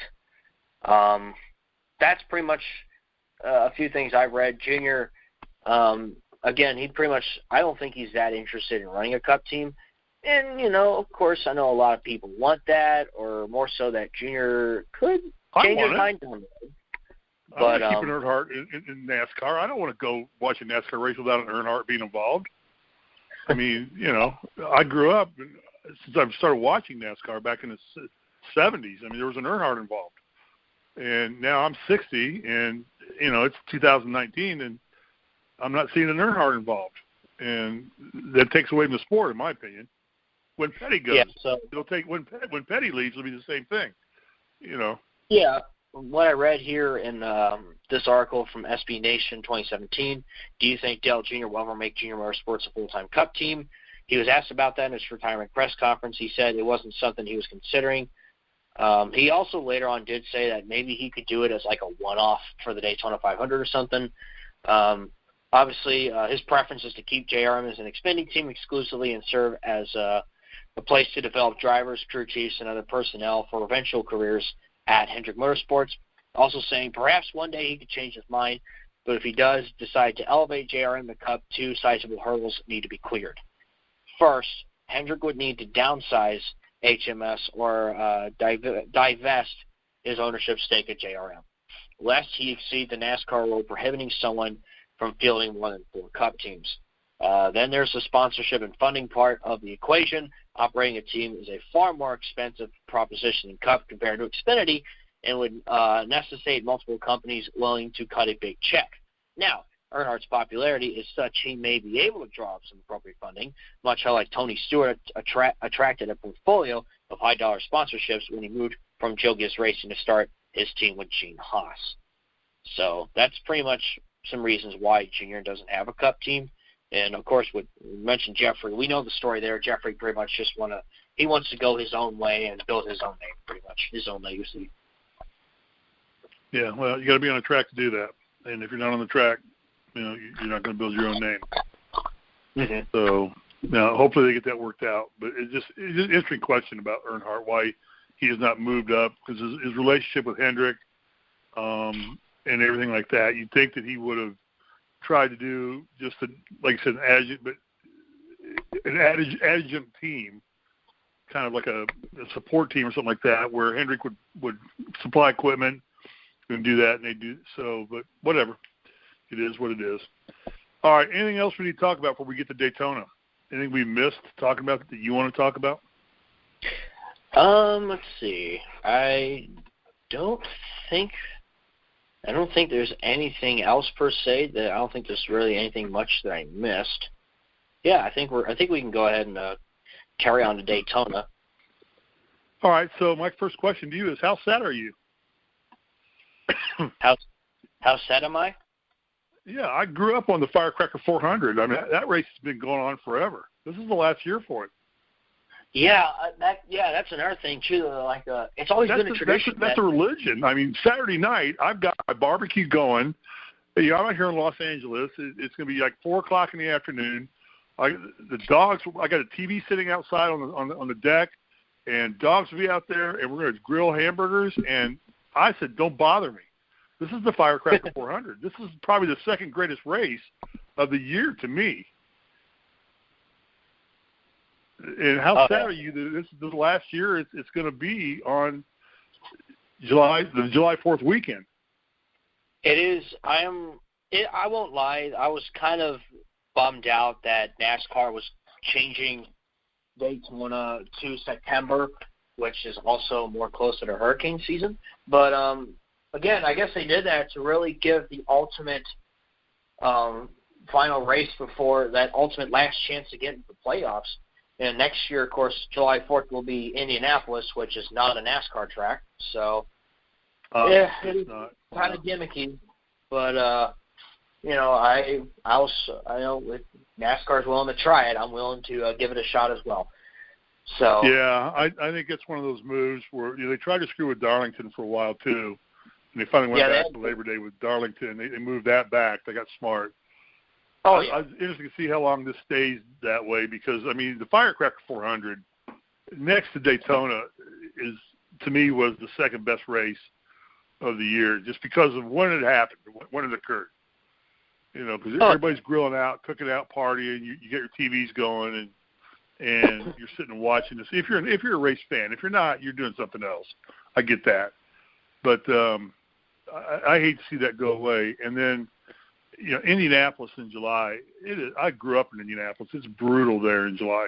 That's pretty much a few things I've read. Junior, again, I don't think he's that interested in running a Cup team. And, of course, I know a lot of people want that, or more so that Junior could change his mind down the road. But I'm keeping Earnhardt in NASCAR. I don't want to go watch a NASCAR race without an Earnhardt being involved. I mean, I grew up, since I started watching NASCAR back in the 70s, I mean, there was an Earnhardt involved. And now I'm 60, and, it's 2019, and I'm not seeing an Earnhardt involved. And that takes away from the sport, in my opinion. When Petty goes, it'll take when Petty leaves, it'll be the same thing. Yeah. What I read here in this article from SB Nation 2017, do you think Dale Jr. will ever make Junior Motorsports a full-time Cup team? He was asked about that in his retirement press conference. He said it wasn't something he was considering. He also later on did say that maybe he could do it as like a one-off for the Daytona 500 or something. Obviously, his preference is to keep JRM as an Xfinity team exclusively and serve as a place to develop drivers, crew chiefs, and other personnel for eventual careers at Hendrick Motorsports. Also saying perhaps one day he could change his mind, but if he does decide to elevate JRM the Cup, two sizable hurdles need to be cleared. First, Hendrick would need to downsize HMS or divest his ownership stake at JRM, lest he exceed the NASCAR rule prohibiting someone from fielding more than 4 Cup teams. Then there's the sponsorship and funding part of the equation. Operating a team is a far more expensive proposition than Cup compared to Xfinity and would necessitate multiple companies willing to cut a big check. Now, Earnhardt's popularity is such he may be able to draw up some appropriate funding, much how like Tony Stewart attracted a portfolio of high-dollar sponsorships when he moved from Joe Gibbs Racing to start his team with Gene Haas. So that's pretty much some reasons why Junior doesn't have a Cup team. And, of course, we mentioned Jeffrey. We know the story there. Jeffrey pretty much just wants to go his own way and build his own name, pretty much, his own legacy. Yeah, well, you got to be on the track to do that. And if you're not on the track, you're not going to build your own name. Mm-hmm. So, now, hopefully they get that worked out. But it's just an interesting question about Earnhardt, why he has not moved up, because his relationship with Hendrick and everything like that, you'd think that he would have tried to do just, like I said, an adjunct team, kind of like a support team or something like that, where Hendrick would supply equipment and do that, and they do so. But whatever, it is what it is. All right, anything else we need to talk about before we get to Daytona? Anything we missed talking about that you want to talk about? Let's see. I don't think there's anything else per se. I don't think there's really anything much that I missed. Yeah, I think we can go ahead and carry on to Daytona. All right. So my first question to you is, how sad are you? How sad am I? Yeah, I grew up on the Firecracker 400. I mean, that race has been going on forever. This is the last year for it. Yeah, that's another thing too. Like, it's always been a tradition. That's a religion. I mean, Saturday night, I've got my barbecue going. I'm out here in Los Angeles. It's going to be like 4:00 in the afternoon. The dogs. I got a TV sitting outside on the deck, and dogs will be out there, and we're going to grill hamburgers. And I said, don't bother me. This is the Firecracker 400. This is probably the second greatest race of the year to me. And how sad are you that this last year it's going to be on the July 4th weekend? It is. I won't lie. I was kind of bummed out that NASCAR was changing Daytona to September, which is also more closer to hurricane season. But again, I guess they did that to really give the ultimate final race before that ultimate last chance to get into the playoffs. And next year, of course, July 4th will be Indianapolis, which is not a NASCAR track. So, it's kind of gimmicky. But, I know if NASCAR's willing to try it, I'm willing to give it a shot as well. So yeah, I think it's one of those moves where they tried to screw with Darlington for a while too, and they finally went back to Labor Day with Darlington. They moved that back. They got smart. I was interested to see how long this stays that way because I mean the Firecracker 400 next to Daytona to me was the second best race of the year just because of when it happened, when it occurred. Because everybody's grilling out, cooking out, partying. You get your TVs going and you're sitting and watching this. If you're a race fan, if you're not, you're doing something else. I get that, but I hate to see that go away. And then, Indianapolis in July. I grew up in Indianapolis. It's brutal there in July.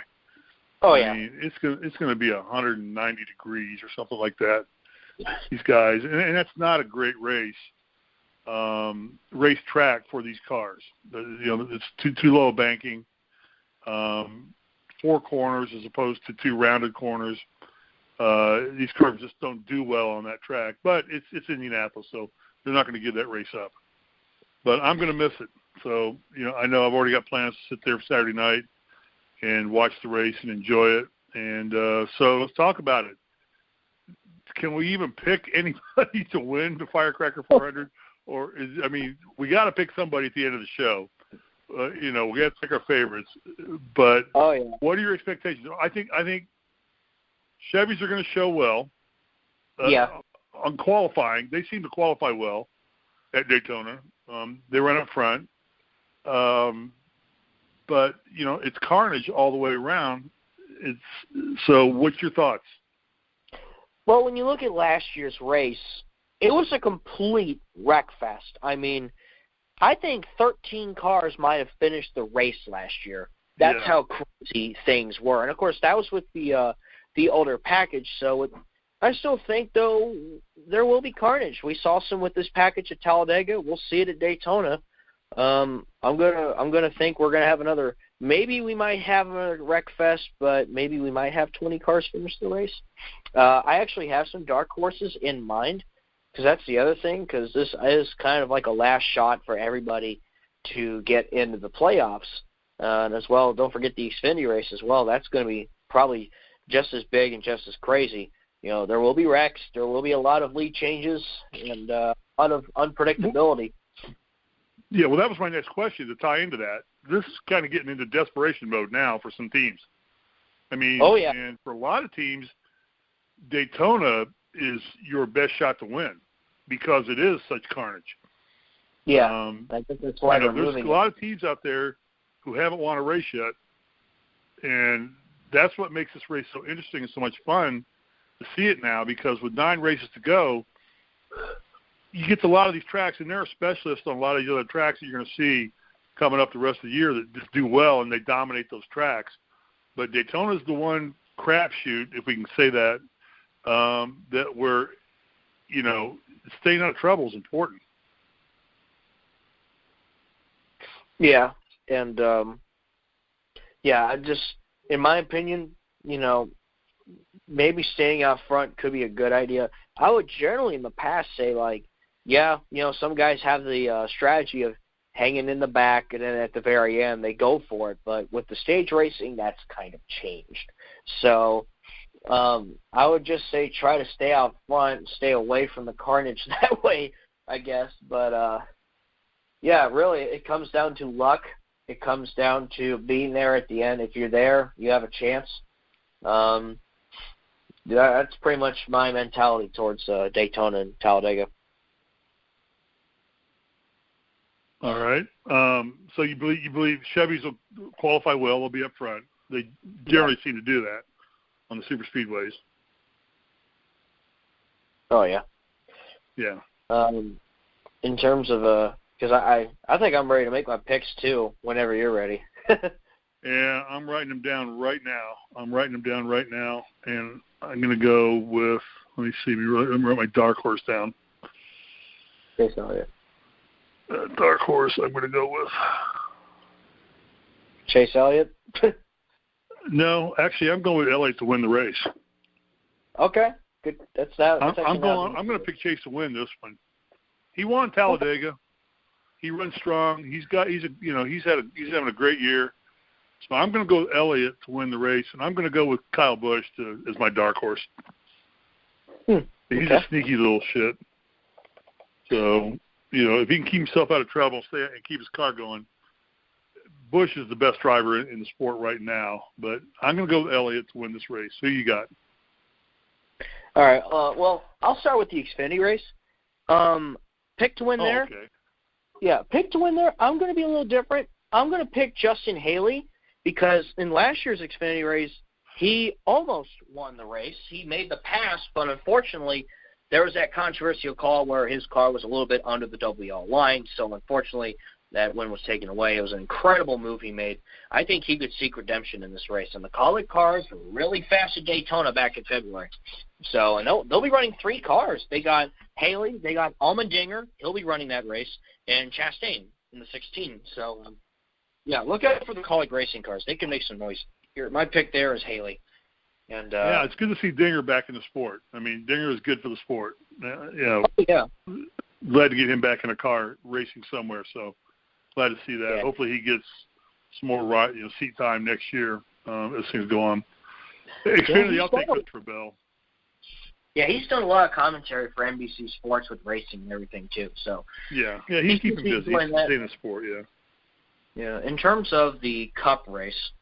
Oh yeah. I mean, it's going to be 190 degrees or something like that. These guys, and that's not a great race track for these cars. It's too low banking. 4 corners as opposed to 2 rounded corners. These cars just don't do well on that track. But it's Indianapolis, so they're not going to give that race up. But I'm going to miss it. So, I know I've already got plans to sit there Saturday night and watch the race and enjoy it. And so let's talk about it. Can we even pick anybody to win the Firecracker 400? Or we got to pick somebody at the end of the show. We got to pick our favorites. But what are your expectations? I think Chevys are going to show well. On qualifying, they seem to qualify well at Daytona. They run up front. But, it's carnage all the way around. So what's your thoughts? Well, when you look at last year's race, it was a complete wreck fest. I mean, I think 13 cars might have finished the race last year. That's how crazy things were. And, of course, that was with the older package. So I still think, though, there will be carnage. We saw some with this package at Talladega. We'll see it at Daytona. I'm gonna think we're gonna have another. Maybe we might have a wreck fest, but maybe we might have 20 cars finish the race. I actually have some dark horses in mind, because that's the other thing. Because this is kind of like a last shot for everybody to get into the playoffs, and as well. Don't forget the Xfinity race as well. That's going to be probably just as big and just as crazy. There will be wrecks. There will be a lot of lead changes and a lot of unpredictability. Yeah, well, that was my next question to tie into that. This is kind of getting into desperation mode now for some teams. I mean, and for a lot of teams, Daytona is your best shot to win because it is such carnage. Yeah, I think that's why there's a lot of teams out there who haven't won a race yet, and that's what makes this race so interesting and so much fun to see it now because with 9 races to go, you get to a lot of these tracks, and there are specialists on a lot of the other tracks that you're going to see coming up the rest of the year that just do well, and they dominate those tracks. But Daytona's the one crapshoot, if we can say that, that where, staying out of trouble is important. Yeah, and, I just, in my opinion, maybe staying out front could be a good idea. I would generally in the past say, like, yeah, some guys have the strategy of hanging in the back, and then at the very end they go for it. But with the stage racing, that's kind of changed. So I would just say try to stay out front, stay away from the carnage that way, I guess. But, yeah, really, it comes down to luck. It comes down to being there at the end. If you're there, you have a chance. That's pretty much my mentality towards Daytona and Talladega. All right. So you believe Chevys will qualify well? They'll be up front. They generally seem to do that on the super speedways. Oh yeah. Yeah. In terms of because I think I'm ready to make my picks too. Whenever you're ready. Yeah, I'm writing them down right now. and I'm going to go with. Let me see. I'm going to write my dark horse down. Chase Elliott. Dark horse. I'm going to go with Chase Elliott. No, actually, I'm going with Elliott to win the race. Okay, good. That's that. I'm going to pick Chase to win this one. He won Talladega. He runs strong. He's having a great year. So I'm going to go with Elliott to win the race, and I'm going to go with Kyle Busch as my dark horse. He's a sneaky little shit. So if he can keep himself out of trouble and keep his car going, Busch is the best driver in the sport right now. But I'm going to go with Elliott to win this race. Who you got? All right. Well, I'll start with the Xfinity race. Pick to win there. Okay. Yeah, pick to win there. I'm going to be a little different. I'm going to pick Justin Haley because in last year's Xfinity race, he almost won the race. He made the pass, but unfortunately, there was that controversial call where his car was a little bit under the WL line. So unfortunately, that win was taken away. It was an incredible move he made. I think he could seek redemption in this race. And the Kaulig cars were really fast at Daytona back in February. So and they'll be running 3 cars. They got Haley, they got Allmendinger. He'll be running that race, and Chastain in the 16. So, yeah, look out for the Kaulig racing cars. They can make some noise. Here, my pick there is Haley. And yeah, it's good to see Dinger back in the sport. I mean, Dinger is good for the sport. Yeah. Glad to get him back in a car racing somewhere. So glad to see that. Yeah. Hopefully he gets some more seat time next year as things go on. Xfinity, I'll take Christopher Bell. Yeah, he's done a lot of commentary for NBC Sports with racing and everything too. So yeah, he's keeping busy. He's staying in the sport. Yeah. Yeah. In terms of the Cup race,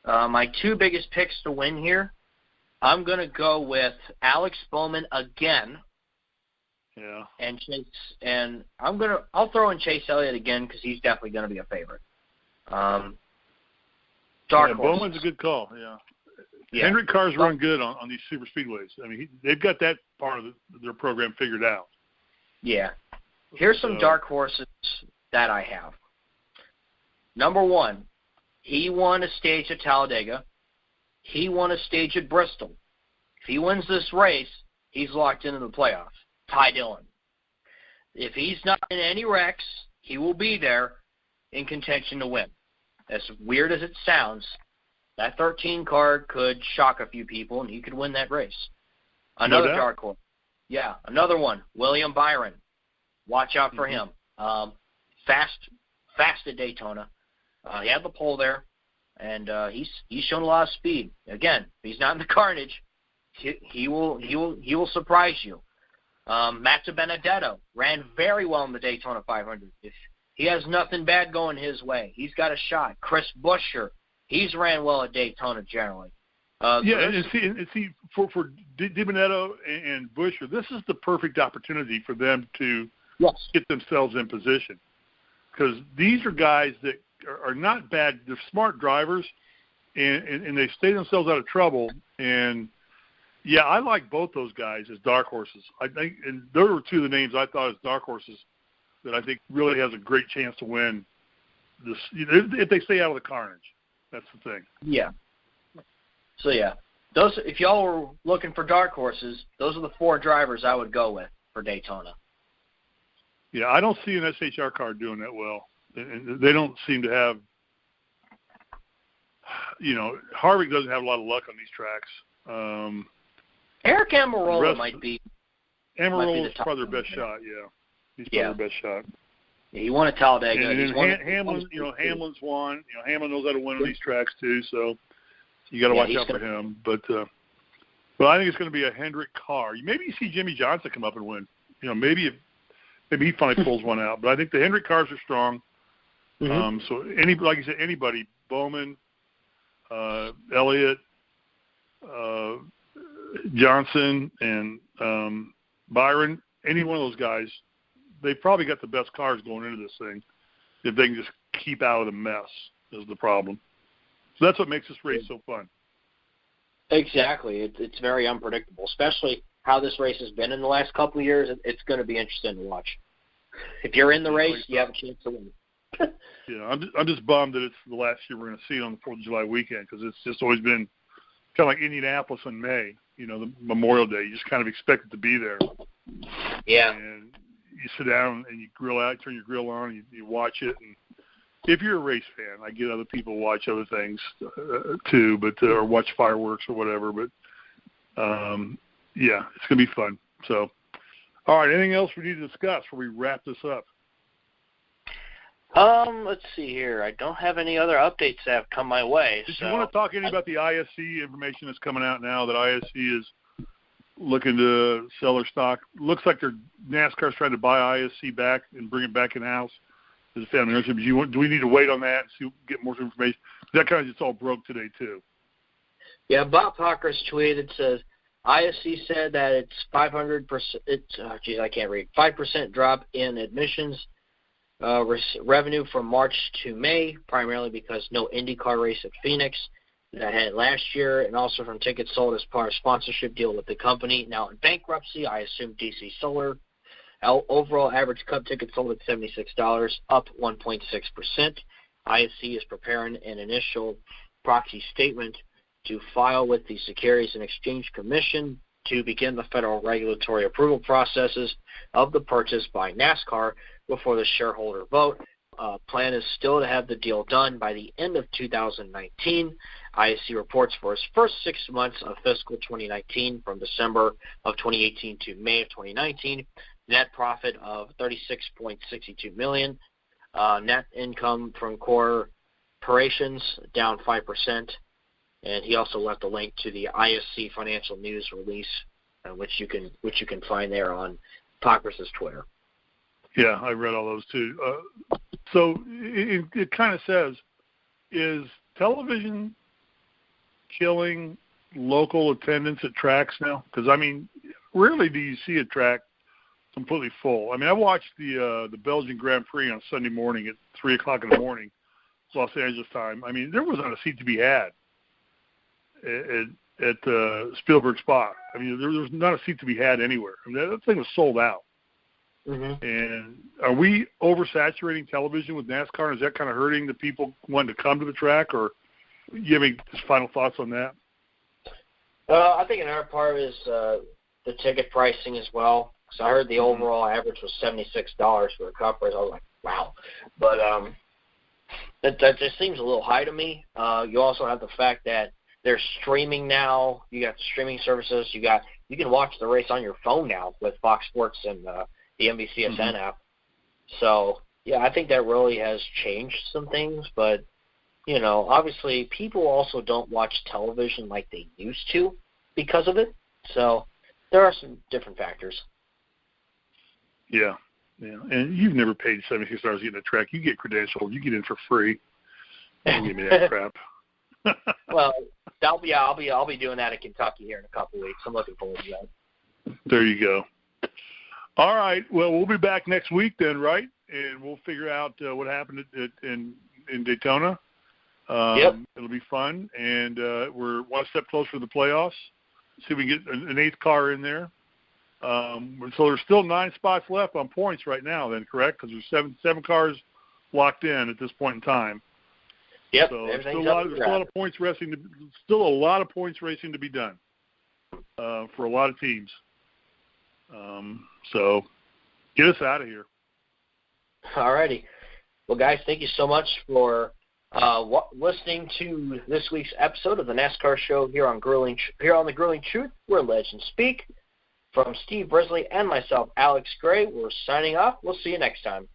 my 2 biggest picks to win here, I'm going to go with Alex Bowman again. Yeah. And Chase, and I'll throw in Chase Elliott again because he's definitely going to be a favorite. Dark horse. Bowman's a good call. Yeah. Yeah. Hendrick cars run good on these super speedways. I mean, they've got that part of their program figured out. Yeah. Here's some dark horses that I have. Number 1, he won a stage at Talladega. He won a stage at Bristol. If he wins this race, he's locked into the playoffs. Ty Dillon. If he's not in any wrecks, he will be there in contention to win. As weird as it sounds, that 13 car could shock a few people, and he could win that race. Another dark horse. Yeah, another one, William Byron. Watch out for him. Fast at Daytona. He had the pole there, and he's shown a lot of speed. Again, if he's not in the carnage, he will surprise you. Matt Benedetto ran very well in the Daytona 500. If he has nothing bad going his way, he's got a shot. Chris Buescher, he's ran well at Daytona generally. And see, for DiBenedetto and Buescher, this is the perfect opportunity for them to get themselves in position, because these are guys that are not bad. They're smart drivers, and they stay themselves out of trouble. And yeah, I like both those guys as dark horses. I think, and those were 2 of the names I thought as dark horses that I think really has a great chance to win this if they stay out of the carnage. That's the thing. Yeah. So yeah, those. If y'all were looking for dark horses, those are the 4 drivers I would go with for Daytona. Yeah, I don't see an SHR car doing that well. And they don't seem to have. Harvick doesn't have a lot of luck on these tracks. Eric Almirola might be Amarillo's probably their best shot. Yeah, he's probably their best shot. Yeah, he won at Talladega. And then Hamlin, Hamlin's won. Hamlin knows how to win on these tracks too, so you got to watch out for him. But I think it's going to be a Hendrick car. Maybe you see Jimmy Johnson come up and win. Maybe he finally pulls one out. But I think the Hendrick cars are strong. Mm-hmm. So like you said, anybody, Bowman, Elliott, Johnson, and Byron, any one of those guys, they probably got the best cars going into this thing if they can just keep out of the mess is the problem. So that's what makes this race so fun. Exactly. It's very unpredictable, especially how this race has been in the last couple of years. It's going to be interesting to watch. If you're in the race, you have a chance to win. I'm just bummed that it's the last year we're going to see it on the 4th of July weekend because it's just always been kind of like Indianapolis in May, the Memorial Day. You just kind of expect it to be there. Yeah. And you sit down and you grill out, turn your grill on, and you watch it. And if you're a race fan, I get other people watch other things too, or watch fireworks or whatever. But it's going to be fun. So, all right, anything else we need to discuss before we wrap this up? Let's see here. I don't have any other updates that have come my way. Did you want to talk any about the ISC information that's coming out now that ISC is looking to sell their stock? Looks like NASCAR's trying to buy ISC back and bring it back in-house as a family ownership. Do we need to wait on that and get more information? That kind of just all broke today, too. Yeah, Bob Pockrass tweeted, says, ISC said that it's 500%, I can't read, 5% drop in admissions revenue from March to May, primarily because no IndyCar race at Phoenix that had last year, and also from tickets sold as part of sponsorship deal with the company. Now in bankruptcy, I assume DC Solar. Overall average Cup tickets sold at $76, up 1.6%. ISC is preparing an initial proxy statement to file with the Securities and Exchange Commission to begin the federal regulatory approval processes of the purchase by NASCAR before the shareholder vote. Plan is still to have the deal done by the end of 2019. ISC reports for its first 6 months of fiscal 2019 from December of 2018 to May of 2019. Net profit of $36.62 million. Net income from corporations down 5%. And he also left a link to the ISC financial news release, which you can find there on Pockrass's Twitter. Yeah, I read all those too. So it kind of says, is television killing local attendance at tracks now? Because, rarely do you see a track completely full. I watched the Belgian Grand Prix on Sunday morning at 3 o'clock in the morning, Los Angeles time. There wasn't a seat to be had at Spielberg Spa. There was not a seat to be had anywhere. That thing was sold out. Mm-hmm. And are we oversaturating television with NASCAR? Is that kind of hurting the people wanting to come to the track? Or do you have any final thoughts on that? I think another part is the ticket pricing as well. So I heard the overall average was $76 for a Cup race. I was like, wow. But that just seems a little high to me. You also have the fact that they're streaming now. You got streaming services. You can watch the race on your phone now with Fox Sports and the NBCSN app. So, yeah, I think that really has changed some things. But, obviously people also don't watch television like they used to because of it. So there are some different factors. Yeah. And you've never paid $76 to get in a track. You get credentialed. You get in for free. Don't give me that crap. Well, I'll be doing that in Kentucky here in a couple of weeks. I'm looking forward to that. There you go. All right. Well, we'll be back next week then, right? And we'll figure out what happened in Daytona. Yep. It'll be fun, and we're one step closer to the playoffs. See if we can get an 8th car in there. So there's still 9 spots left on points right now. Then, correct? Because there's seven cars locked in at this point in time. Yep. So there's still a lot of points racing. Still a lot of points racing to be done for a lot of teams. So get us out of here. All righty. Well, guys, thank you so much for listening to this week's episode of the NASCAR Show here on the Grueling Truth, where legends speak. From Steve Risley and myself, Alex Gray, we're signing off. We'll see you next time.